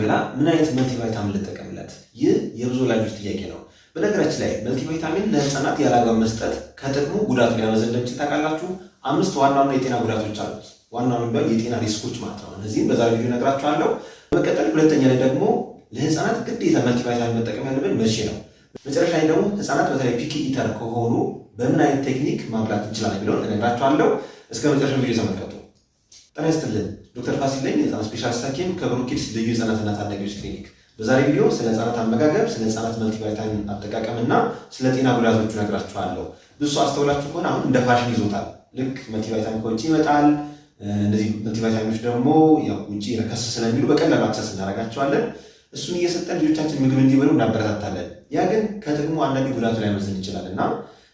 እንዲበላ ምን አይነት መልቲቫይታሚን ልጠቀምለት? ይህ የብዙ ወላጆች ጥያቄ ነው። በነገራችን ላይ መልቲቫይታሚን ለህፃናት ያላግባብ መስጠት ከጥቅሙ ጉዳቱ ሊያመዝን እንደሚችል ታውቃላችሁ። 5 ዋና ዋና የጤና ጉዳቶች አሉት። ዋና ዋና የጤና ሪስኮች ማለት ነው። እነዚህም በዛሬው ቪዲዮ እነግራችኋለሁ። በመቀጠል ሁለተኛ ላይ ደግሞ ለህፃናት ግዴታ መልቲቫይታሚን መጠቀም ያለብን መቼ ነው? መጨረሻ ላይ ደግሞ ህፃናት በተለይ ፒኪ ኢተር ከሆኑ በምን አይነት ቴክኒክ ማብላት እንችላለን የሚለውን እነግራችኋለሁ። እስከ መጨረሻው ቪዲዮ ተመልከቱ። ጤና ይስጥልን። ዶክተር ፋሲል ነኝ፣ የህፃናት ስፔሻሊስት ሐኪም ከብሩክ ኪድስ ልዩ ህፃናትና ታዳጊዎች ክሊኒክ። በዛሬ ቪዲዮ ስለ ህፃናት አመጋገብ፣ ስለ ህፃናት መልቲቫይታሚን አጠቃቀም እና ስለ ጤና ጉዳቶቹ እነግራችኋለሁ። ብዙ ሰው አስተውላችሁ ከሆነ አሁን እንደ ፋሽን ይዞታል። ልክ መልቲቫይታሚን ከውጭ ይመጣል። እነዚህ መልቲቫይታሚኖች ደግሞ ያው ውጭ ረከስ ስለሚሉ በቀላሉ አክሰስ እናደርጋቸዋለን። እሱን እየሰጠን ልጆቻችን ምግብ እንዲበሉ እናበረታታለን። ያ ግን ከጥቅሙ አንዳንድ ጉዳቱ ላይ መዘን ይችላል እና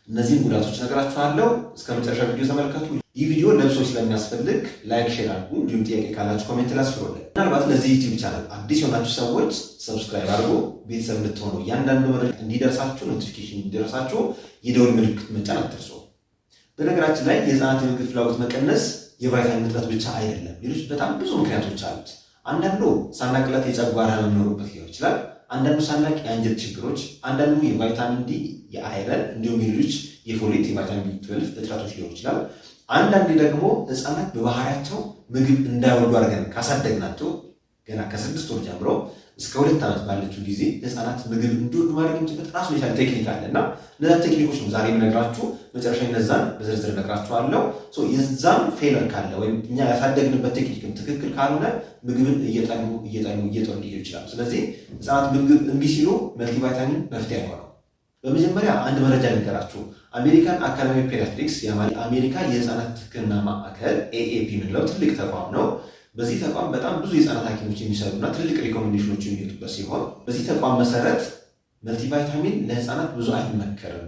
እነዚህን ጉዳቶች እነግራችኋለሁ። እስከ መጨረሻ ቪዲዮ ተመልከቱ። ይህ ቪዲዮ ለብሶች ስለሚያስፈልግ ላይክ፣ ሼር አድርጉ። እንዲሁም ጥያቄ ካላችሁ ኮሜንት ላይ አስፍሩልኝ። ምናልባት ለዚህ ዩቲዩብ ቻናል አዲስ የሆናችሁ ሰዎች ሰብስክራይብ አድርጉ፣ ቤተሰብ እንድትሆኑ። እያንዳንዱ መረጃ እንዲደርሳችሁ፣ ኖቲፊኬሽን እንዲደርሳችሁ የደወል ምልክት መጫን አትርሱ። በነገራችን ላይ የህፃናት የምግብ ፍላጎት መቀነስ የቫይታሚን እጥረት ብቻ አይደለም። ሌሎች በጣም ብዙ ምክንያቶች አሉት። አንዳንዱ ሳናቅለት የጨጓራ ህመም ሊኖርበት ሊሆን ይችላል። አንዳንዱ ሳናቅ የአንጀት ችግሮች፣ አንዳንዱ የቫይታሚን ዲ፣ የአይረን እንዲሁም ሌሎች የፎሌት የቫይታሚን ቢ12 እጥረቶች ሊሆን ይችላል። አንዳንዴ ደግሞ ህፃናት በባህሪያቸው ምግብ እንዳይወዱ አድርገን ካሳደግናቸው ገና ከ6 ወር ጀምሮ እስከ 2 ዓመት ባለችው ጊዜ ህፃናት ምግብ እንዲወዱ ማድረግ የምንችልበት ራሱ የቻለ ቴክኒክ አለ እና እነዛ ቴክኒኮች ነው ዛሬ የምነግራችሁ። መጨረሻ እነዛን በዝርዝር እነግራችኋለሁ። የዛም ፌለር ካለ ወይም እኛ ያሳደግንበት ቴክኒክም ትክክል ካልሆነ ምግብን እየጠሉ ሊሄዱ ይችላሉ። ስለዚህ ህፃናት ምግብ እምቢ ሲሉ መልቲቫይታሚን መፍትሄ አይሆነው። በመጀመሪያ አንድ መረጃ ልንገራችሁ። አሜሪካን አካዳሚ ኦፍ ፔዲያትሪክስ የአሜሪካ የህፃናት ህክምና ማዕከል ኤኤፒ የምንለው ትልቅ ተቋም ነው። በዚህ ተቋም በጣም ብዙ የህፃናት ሐኪሞች የሚሰሩና ትልቅ ሪኮሜንዴሽኖች የሚወጡበት ሲሆን በዚህ ተቋም መሰረት መልቲቫይታሚን ለህፃናት ብዙ አይመከርም።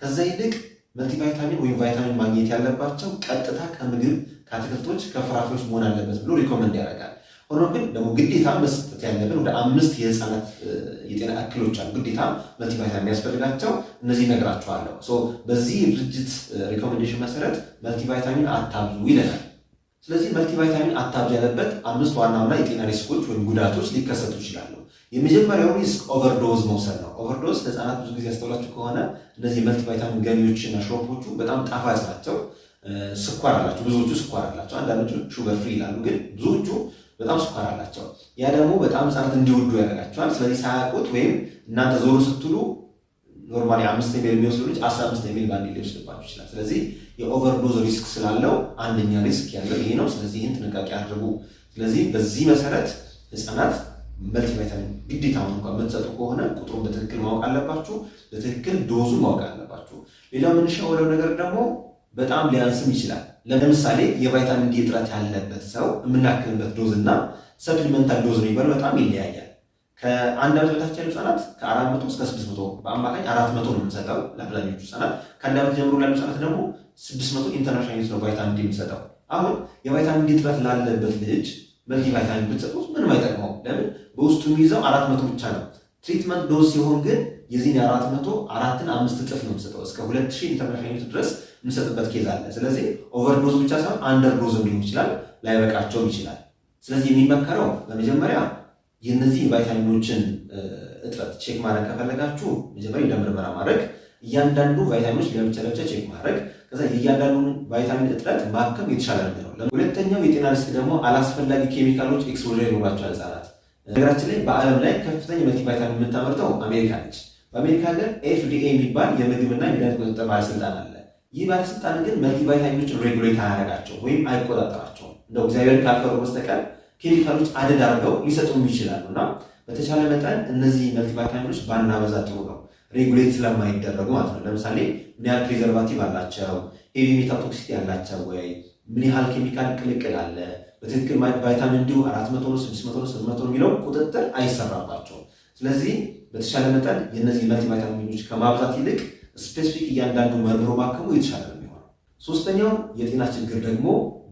ከዛ ይልቅ መልቲቫይታሚን ወይም ቫይታሚን ማግኘት ያለባቸው ቀጥታ ከምግብ ከአትክልቶች፣ ከፍራፍሬዎች መሆን አለበት ብሎ ሪኮመንድ ያደርጋል። ሆኖም ግን ደግሞ ግዴታ መስጠት ያለብን ወደ 5 የህፃናት የጤና እክሎች አሉ ግዴታ መልቲቫይታሚን ያስፈልጋቸው። እነዚህ እነግራችኋለሁ። በዚህ የድርጅት ሪኮሜንዴሽን መሰረት መልቲቫይታሚን አታብዙ ይለናል። ስለዚህ መልቲቫይታሚን አታብዙ ያለበት 5 ዋና ዋና የጤና ሪስኮች ወይም ጉዳቶች ሊከሰቱ ይችላሉ። የመጀመሪያው ሪስክ ኦቨርዶዝ መውሰድ ነው። ኦቨርዶዝ ህፃናት ብዙ ጊዜ ያስተውላችሁ ከሆነ እነዚህ መልቲቫይታሚን ገሚዎችና ሽሮፖቹ በጣም ጣፋጭ ናቸው። ስኳር አላቸው፣ ብዙዎቹ ስኳር አላቸው። አንዳንዶቹ ሹገር ፍሪ ይላሉ፣ ግን ብዙዎቹ በጣም ስኳር አላቸው። ያ ደግሞ በጣም ህፃናት እንዲወዱ ያደርጋቸዋል። ስለዚህ ሳያውቁት ወይም እናንተ ዞር ስትሉ ኖርማሊ 5 ሚሊ የሚወስዱ ልጅ 15 ሚሊ ባንዴ ሊወስድባችሁ ይችላል። ስለዚህ የኦቨርዶዝ ሪስክ ስላለው አንደኛ ሪስክ ያለው ይሄ ነው። ስለዚህ ይህን ጥንቃቄ አድርጉ። ስለዚህ በዚህ መሰረት ህፃናት መልቲቫይታሚን ግዴታውን እንኳን የምትሰጡ ከሆነ ቁጥሩን በትክክል ማወቅ አለባችሁ። በትክክል ዶዙ ማወቅ አለባችሁ። ሌላው የምንሻወለው ነገር ደግሞ በጣም ሊያንስም ይችላል። ለምሳሌ የቫይታሚን ዲ እጥረት ያለበት ሰው የምናክምበት ዶዝ እና ሰፕሊመንታል ዶዝ ነው የሚባለው በጣም ይለያያል። ከ1 ዓመት በታች ያሉ ህፃናት ከ400 እስከ 600 በአማካኝ 400 ነው የምንሰጠው ለአብዛኞቹ ህፃናት። ከ1 ዓመት ጀምሮ ላሉ ህፃናት ደግሞ 600 ኢንተርናሽናል ዩኒት ነው ቫይታሚን ዲ የምንሰጠው። አሁን የቫይታሚን ዲ እጥረት ላለበት ልጅ መልቲቫይታሚን ብትሰጡት ምንም አይጠቅመው። ለምን? በውስጡ የሚይዘው 400 ብቻ ነው። ትሪትመንት ዶዝ ሲሆን ግን የዚህን 400 4ን 5 እጥፍ ነው የምንሰጠው። እስከ 2000 ኢንተርናሽናል ዩኒት ድረስ የምንሰጥበት ኬዝ አለ። ስለዚህ ኦቨርዶዝ ብቻ ሳይሆን አንደር ዶዝ ሊሆን ይችላል፣ ላይበቃቸውም ይችላል። ስለዚህ የሚመከረው በመጀመሪያ የነዚህ ቫይታሚኖችን እጥረት ቼክ ማድረግ ከፈለጋችሁ መጀመሪያ የደም ምርመራ ማድረግ፣ እያንዳንዱ ቫይታሚኖች ለብቻ ቼክ ማድረግ፣ ከዛ የእያንዳንዱን ቫይታሚን እጥረት ማከም የተሻለ ነው። ሁለተኛው የጤና ሪስክ ደግሞ አላስፈላጊ ኬሚካሎች ኤክስፖዠር ይኖራቸዋል ህፃናት። ነገራችን ላይ በዓለም ላይ ከፍተኛ መልቲቫይታሚን የምታመርተው አሜሪካ ነች። በአሜሪካ ሀገር ኤፍዲኤ የሚባል የምግብና የመድኃኒት ቁጥጥር ባለስልጣን አለ። ይህ ባለስልጣን ግን መልቲቫይታሚኖችን ሬጉሌት አያደርጋቸውም ወይም አይቆጣጠራቸውም። እንደው እግዚአብሔር ካልፈሩ በስተቀር ኬሚካሎች አደድ አድርገው ሊሰጡም ይችላሉ እና በተቻለ መጠን እነዚህ መልቲቫይታሚኖች ባናበዛ ጥሩ ነው፣ ሬጉሌት ስለማይደረጉ ማለት ነው። ለምሳሌ ምን ያህል ፕሪዘርቫቲቭ አላቸው፣ ሄቪ ሜታል ቶክሲቲ ያላቸው ወይ ምን ያህል ኬሚካል ቅልቅል አለ፣ በትክክል ቫይታሚን ዲ 400 ነው 600 ነው 700 የሚለው ቁጥጥር አይሰራባቸውም። ስለዚህ በተቻለ መጠን የነዚህ መልቲቫይታሚኖች ከማብዛት ይልቅ ስፔሲፊክ እያንዳንዱ መርምሮ ማከሙ የተሻለ ነው የሚሆነው። ሶስተኛው የጤና ችግር ደግሞ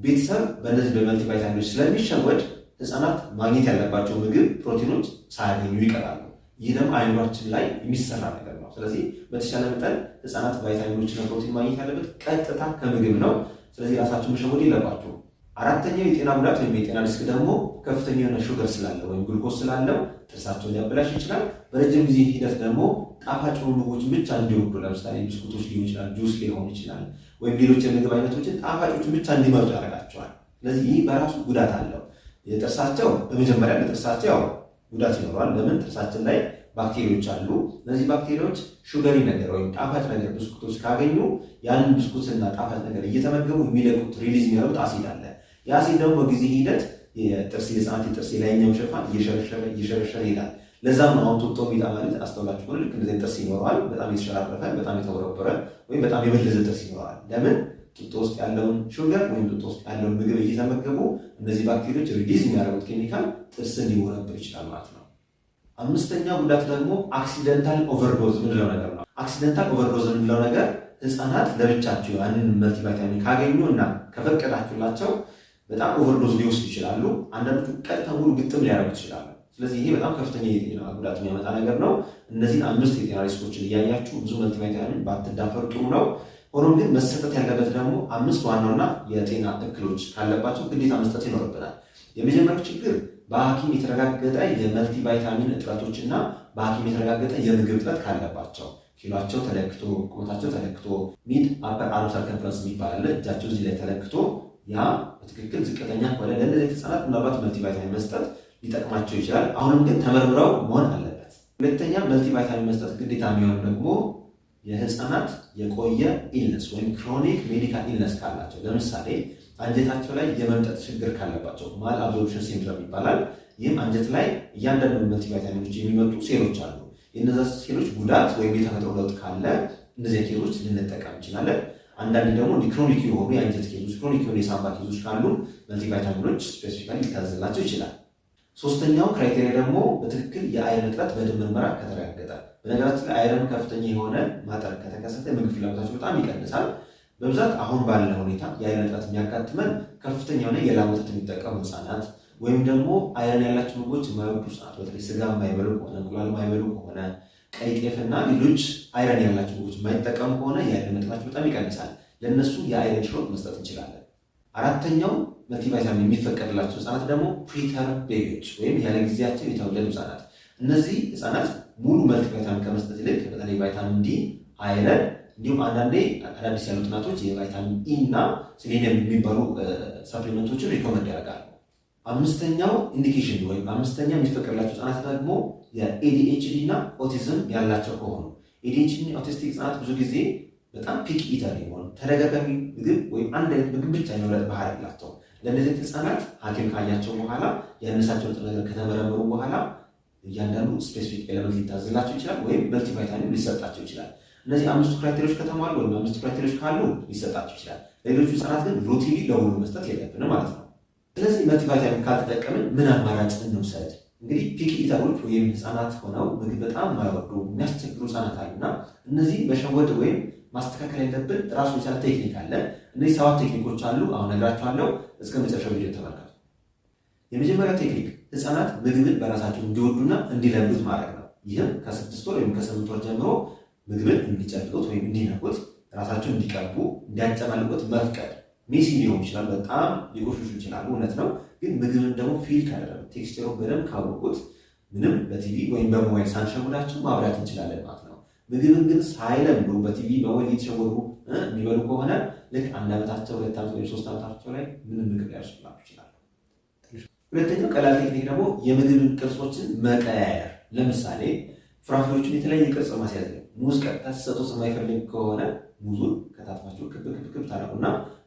ቤተሰብ በእነዚህ በመልቲቫይታሚኖች ስለሚሸወድ ህፃናት ማግኘት ያለባቸው ምግብ ፕሮቲኖች ሳያገኙ ይቀራሉ። ይህ ደግሞ አይምሯችን ላይ የሚሰራ ነገር ነው። ስለዚህ በተቻለ መጠን ህፃናት ቫይታሚኖችና ፕሮቲን ማግኘት ያለበት ቀጥታ ከምግብ ነው። ስለዚህ ራሳችሁን መሸወድ የለባችሁ። አራተኛው የጤና ጉዳት ወይም የጤና ሪስክ ደግሞ ከፍተኛ የሆነ ሹገር ስላለው ወይም ግሉኮስ ስላለው ጥርሳቸውን ሊያበላሽ ይችላል። በረጅም ጊዜ ሂደት ደግሞ ጣፋጭ ምግቦችን ብቻ እንዲወዱ ለምሳሌ ብስኩቶች ሊሆን ይችላል፣ ጁስ ሊሆን ይችላል፣ ወይም ሌሎች የምግብ አይነቶችን ጣፋጮችን ብቻ እንዲመርጡ ያደርጋቸዋል። ስለዚህ ይህ በራሱ ጉዳት አለው። የጥርሳቸው በመጀመሪያ ለጥርሳቸው ያው ጉዳት ይኖረዋል። ለምን? ጥርሳችን ላይ ባክቴሪያዎች አሉ። እነዚህ ባክቴሪያዎች ሹገሪ ነገር ወይም ጣፋጭ ነገር ብስኩቶች ካገኙ ያንን ብስኩትና ጣፋጭ ነገር እየተመገቡ የሚለቁት ሪሊዝ የሚያደርጉት አሲድ አለ። የአሲድ ደግሞ በጊዜ ሂደት የጥርስ የህፃናት የጥርስ የላይኛው ሽፋን እየሸረሸረ ይሄዳል። ለዛም ነው አሁን ጡጦ የሚጣ ማለት አስተውላችሁ ከሆነ ልክ እንደዚህ ጥርስ ይኖረዋል። በጣም የተሸራረፈ በጣም የተወረወረ ወይም በጣም የበለዘ ጥርስ ይኖረዋል። ለምን? ጡጦ ውስጥ ያለውን ሹገር ወይም ጡጦ ውስጥ ያለውን ምግብ እየተመገቡ እነዚህ ባክቴሪያዎች ሪሊዝ የሚያደርጉት ኬሚካል ጥርስ እንዲወረብር ይችላል ማለት ነው። አምስተኛ ጉዳት ደግሞ አክሲደንታል ኦቨርዶዝ የምንለው ነገር ነው። አክሲደንታል ኦቨርዶዝ የምንለው ነገር ህፃናት ለብቻቸው ያንን መልቲቫይታሚን ካገኙ እና ከፈቀዳችሁላቸው በጣም ኦቨርዶዝ ሊወስዱ ይችላሉ። አንዳንዶቹ ቀጥታ ሙሉ ግጥም ሊያደርጉት ይችላሉ። ስለዚህ ይሄ በጣም ከፍተኛ የጤና ጉዳት የሚያመጣ ነገር ነው። እነዚህን 5 የጤና ሪስኮችን እያያችሁ ብዙ መልቲቫይታሚን ባትዳፈሩ ጥሩ ነው። ሆኖም ግን መሰጠት ያለበት ደግሞ 5 ዋናውና የጤና እክሎች ካለባቸው ግዴታ መስጠት ይኖርብናል። የመጀመሪያው ችግር በሐኪም የተረጋገጠ የመልቲቫይታሚን እጥረቶችና በሐኪም የተረጋገጠ የምግብ እጥረት ካለባቸው ኪሏቸው ተለክቶ ቁመታቸው ተለክቶ ሚድ አፐር አርም ሰርከምፈረንስ የሚባል እጃቸው እዚህ ላይ ተለክቶ ያ በትክክል ዝቅተኛ ከሆነ ለእነዚህ ህፃናት ምናልባት መልቲቫይታሚን መስጠት ሊጠቅማቸው ይችላል። አሁንም ግን ተመርምረው መሆን አለበት። ሁለተኛ መልቲቫይታሚን መስጠት ግዴታ የሚሆን ደግሞ የህፃናት የቆየ ኢልነስ ወይም ክሮኒክ ሜዲካል ኢልነስ ካላቸው፣ ለምሳሌ አንጀታቸው ላይ የመምጠጥ ችግር ካለባቸው ማል አብዞርፕሽን ሲንድሮም ይባላል። ይህም አንጀት ላይ እያንዳንዱ መልቲቫይታሚኖች የሚመጡ ሴሎች አሉ። የእነዛ ሴሎች ጉዳት ወይም የተፈጥሮ ለውጥ ካለ እነዚህ ኬዞች ልንጠቀም እንችላለን። አንዳንድ ደግሞ ክሮኒክ የሆኑ የአንጀት ኬዞች፣ ክሮኒክ የሆኑ የሳምባ ኬዞች ካሉ መልቲቫይታሚኖች ስፔሲፊካሊ ሊታዘዝላቸው ይችላል። ሶስተኛው ክራይቴሪያ ደግሞ በትክክል የአይረን እጥረት በደም ምርመራ ከተረጋገጠ። በነገራችን ላይ አይረን ከፍተኛ የሆነ ማጠር ከተከሰተ ምግብ ፍላጎታቸው በጣም ይቀንሳል። በብዛት አሁን ባለ ሁኔታ የአይረን እጥረት የሚያጋጥመን ከፍተኛ የሆነ የላም ወተት የሚጠቀሙ ህፃናት ወይም ደግሞ አይረን ያላቸው ምግቦች የማይወዱ ህፃናት፣ በተለይ ስጋ የማይበሉ ከሆነ እንቁላል የማይበሉ ከሆነ ቀይ ጤፍና ሌሎች አይረን ያላቸው ምግቦች የማይጠቀሙ ከሆነ የአይረን መጠናቸው በጣም ይቀንሳል። ለእነሱ የአይረን ሽሮፕ መስጠት እንችላለን። አራተኛው መልቲቫይታሚን የሚፈቀድላቸው ህፃናት ደግሞ ፕሪተርም ቤቢዎች ወይም ያለ ጊዜያቸው የተወለዱ ህፃናት። እነዚህ ህፃናት ሙሉ መልቲቫይታሚን ከመስጠት ይልቅ በተለይ ቫይታሚን ዲ፣ አይረን እንዲሁም አንዳንዴ አዳዲስ ያሉ ጥናቶች የቫይታሚን ኢ እና ሴሌኒየም የሚባሉ ሰፕሊመንቶችን ሪኮመንድ ያደርጋሉ። አምስተኛው ኢንዲኬሽን ወይም አምስተኛ የሚፈቀድላቸው ህፃናት ደግሞ የኤዲኤችዲ እና ኦቲዝም ያላቸው ከሆኑ ኤዲኤችዲ እና ኦቲስቲክ ህፃናት ብዙ ጊዜ በጣም ፒክ ኢተር የሆኑ ተደጋጋሚ ምግብ ወይም አንድ አይነት ምግብ ብቻ የመብላት ባህሪ ያላቸው ለእነዚህ ህፃናት ሐኪም ካያቸው በኋላ ያነሳቸው ንጥረ ነገር ከተመረመሩ በኋላ እያንዳንዱ ስፔሲፊክ ኤሌመንት ሊታዝላቸው ይችላል ወይም መልቲቫይታሚን ሊሰጣቸው ይችላል። እነዚህ 5 ክራይቴሪያዎች ከተሟሉ ወይም 5 ክራይቴሪያዎች ካሉ ሊሰጣቸው ይችላል። ሌሎቹ ህፃናት ግን ሩቲንሊ ለሁሉ መስጠት የለብንም ማለት ነው። ስለዚህ መልቲቫይታሚን ካልተጠቀምን ምን አማራጭ እንውሰድ? እንግዲህ ፒክ ኢተሮች ወይም ህፃናት ሆነው ምግብ በጣም የማይወዱ የሚያስቸግሩ ህፃናት አሉና እነዚህ መሸወድ ወይም ማስተካከል ያለብን ራሱ የቻለ ቴክኒክ አለ። እነዚህ 7 ቴክኒኮች አሉ። አሁን ነግራችኋለሁ። እስከ መጨረሻው ቪዲዮ ተመልከቱ። የመጀመሪያው ቴክኒክ ህፃናት ምግብን በራሳቸው እንዲወዱና እንዲለምዱት ማድረግ ነው። ይህም ከ6 ወር ወይም ከ8 ወር ጀምሮ ምግብን እንዲጨብጡት ወይም እንዲነኩት፣ ራሳቸውን እንዲቀቡ፣ እንዲያጨማልቁት መፍቀድ። ሜሲ ሊሆን ይችላል፣ በጣም ሊቆሽሹ ይችላሉ፣ እውነት ነው። ግን ምግብን ደግሞ ፊል ካደረጉት ቴክስቸሩ በደንብ ካወቁት ምንም በቲቪ ወይም በሞባይል ሳንሸውዳቸው ማብላት እንችላለን ማለት ነው። ምግብን ግን ሳይለምዱ በቲቪ በሞባይል እየተሸወዱ የሚበሉ ከሆነ ልክ 1 ዓመታቸው 2 ዓመት ወይም 3 ዓመታቸው ላይ ምንም ምግብ ሊያስችላቸው ይችላሉ። ሁለተኛው ቀላል ቴክኒክ ደግሞ የምግብ ቅርጾችን መቀያየር። ለምሳሌ ፍራፍሬዎችን የተለያየ ቅርጽ ማስያዝ ነው። ሙዝ ቀጥታ ሲሰጡት የማይፈልግ ከሆነ ሙዙን ከታትፋችሁ ክብ ክብ ክብ ታደርጉና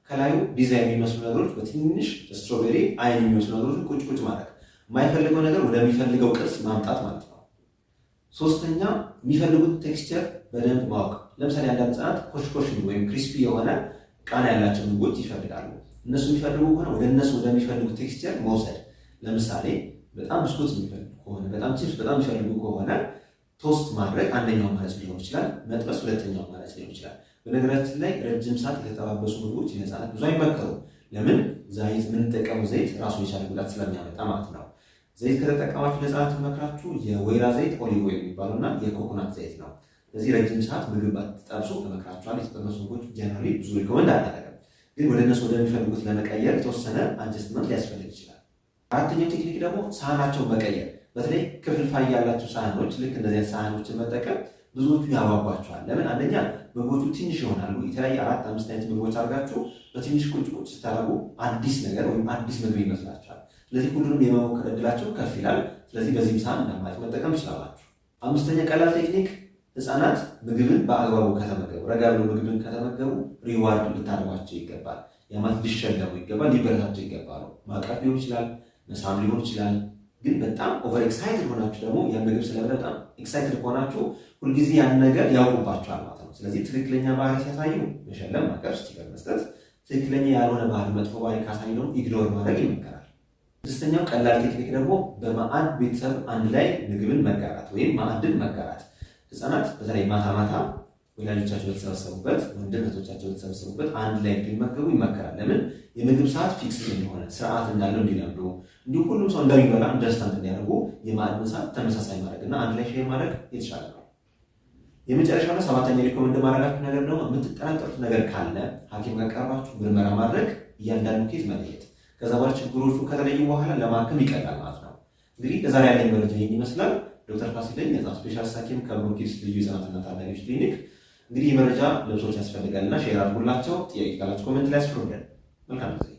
ከላዩ ዲዛይን የሚመስሉ ነገሮች በትንሽ ስትሮቤሪ አይን የሚመስሉ ነገሮች ቁጭ ቁጭ ማድረግ፣ የማይፈልገው ነገር ወደሚፈልገው ቅርጽ ማምጣት ማለት ነው። ሶስተኛ የሚፈልጉት ቴክስቸር በደንብ ማወቅ። ለምሳሌ አንዳንድ ህፃናት ኮሽኮሽ ወይም ክሪስፒ የሆነ ቃና ያላቸው ምግቦች ይፈልጋሉ። እነሱ የሚፈልጉ ከሆነ ወደ እነሱ ወደሚፈልጉት ቴክስቸር መውሰድ። ለምሳሌ በጣም ብስኩት የሚፈልጉ ከሆነ በጣም ቺፕስ በጣም የሚፈልጉ ከሆነ ቶስት ማድረግ አንደኛው አማራጭ ሊሆን ይችላል። መጥበስ ሁለተኛው አማራጭ ሊሆን ይችላል። በነገራችን ላይ ረጅም ሰዓት የተጠባበሱ ምግቦች ለህፃናት ብዙ አይመከሩም። ለምን? ዘይት የምንጠቀመው ዘይት ራሱ የቻለ ጉዳት ስለሚያመጣ ማለት ነው። ዘይት ከተጠቀማችሁ ለህፃናት መክራችሁ የወይራ ዘይት ኦሊቭ ኦይል የሚባለውና የኮኮናት ዘይት ነው። ስለዚህ ረጅም ሰዓት ምግብ ባትጠብሱ እመክራችኋለሁ። የተጠበሱ ምግቦች ጀነራሊ ብዙ ሪኮመንድ አላደርግም። ግን ወደ እነሱ ወደሚፈልጉት ለመቀየር የተወሰነ አጀስትመንት ሊያስፈልግ ይችላል። አራተኛው ቴክኒክ ደግሞ ሳህናቸውን መቀየር። በተለይ ክፍልፋይ ያላቸው ሳህኖች ልክ እንደዚህ ሳህኖችን መጠቀም ብዙዎቹ ያጓጓቸዋል። ለምን? አንደኛ ምግቦቹ ትንሽ ይሆናሉ። የተለያየ 4-5 አይነት ምግቦች አድርጋችሁ በትንሽ ቁጭ ስታደርጉ አዲስ ነገር ወይም አዲስ ምግብ ይመስላችኋል። ስለዚህ ሁሉንም የመሞከር እድላቸው ከፍ ይላል። ስለዚህ በዚህም ሳህን እንደማለት መጠቀም ትችላላችሁ። አምስተኛ ቀላል ቴክኒክ፣ ህፃናት ምግብን በአግባቡ ከተመገቡ፣ ረጋ ብሎ ምግብን ከተመገቡ ሪዋርድ ልታደርጓቸው ይገባል። ያማት ሊሸለሙ ይገባል፣ ሊበረታቸው ይገባሉ። ማቅረብ ሊሆን ይችላል፣ መሳም ሊሆን ይችላል። ግን በጣም ኦቨር ኤክሳይትድ ሆናችሁ ደግሞ ያን ምግብ ስለበላ በጣም ኤክሳይትድ ከሆናችሁ ሁልጊዜ ያን ነገር ያውቁባችኋል ማለት ነው። ስለዚህ ትክክለኛ ባህሪ ሲያሳዩ መሸለም፣ ማቀፍ፣ ስቲከር መስጠት፣ ትክክለኛ ያልሆነ ባህሪ፣ መጥፎ ባህሪ ካሳዩ ደግሞ ኢግኖር ማድረግ ይመከራል። ስድስተኛው ቀላል ቴክኒክ ደግሞ በማዕድ ቤተሰብ አንድ ላይ ምግብን መጋራት ወይም ማዕድን መጋራት። ህፃናት በተለይ ማታ ማታ ወላጆቻቸው በተሰበሰቡበት፣ ወንድም እህቶቻቸው በተሰበሰቡበት አንድ ላይ እንዲመገቡ ይመከራል። ለምን? የምግብ ሰዓት ፊክስ እንደሆነ ስርዓት እንዳለው እንዲለምዱ፣ እንዲሁም ሁሉም ሰው እንደሚበላ አንደርስታንድ እንዲያደርጉ የማዕድን ሰዓት ተመሳሳይ ማድረግና አንድ ላይ ሼር ማድረግ የተሻለ ነው። የመጨረሻውና ሰባተኛ ሪኮመንድ ማድረጋችሁ ነገር ደግሞ የምትጠራጠሩት ነገር ካለ ሐኪም ጋር ቀርባችሁ ምርመራ ማድረግ፣ እያንዳንዱ ኬዝ መለየት፣ ከዛ በኋላ ችግሮቹ ከተለዩ በኋላ ለማከም ይቀላል ማለት ነው። እንግዲህ ከዛሬ ያለኝ መረጃ ይህን ይመስላል። ዶክተር ፋሲል ነኝ፣ የህፃናት ስፔሻሊስት ሐኪም ከብሩክ ኪድስ ልዩ ህፃናትና ታዳጊዎች ክሊኒክ። እንግዲህ መረጃ ለብዙዎች ያስፈልጋልና ሼር አድርጉላቸው። ጥያቄ ካላችሁ ኮሜንት ላይ አስፍሩልን። መልካም ጊዜ